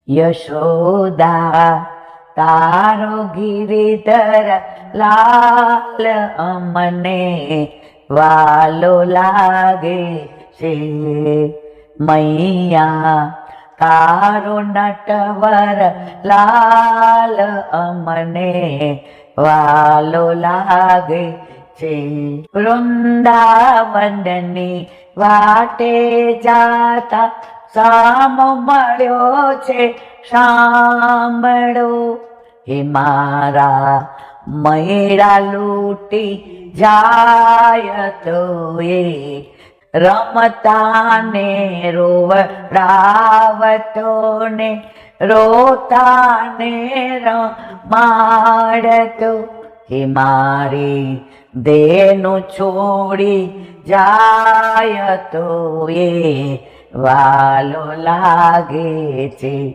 યશોદા તારો ગિરિધર લાલ અમને વાલો લાગે છે. મૈયા તારો નટવર લાલ અમને વાલો લાગે છે. વૃંદાવનની વાટે જાતા સામો મળ્યો છે સાંભળો. હે મારા મૈડા લૂટી જાય તો એ રમતા ને રોવડાવતો ને રોતા ને રમાડતો. હે મારી દેહનું છોડી જાય તો એ વાલો લાગે છે.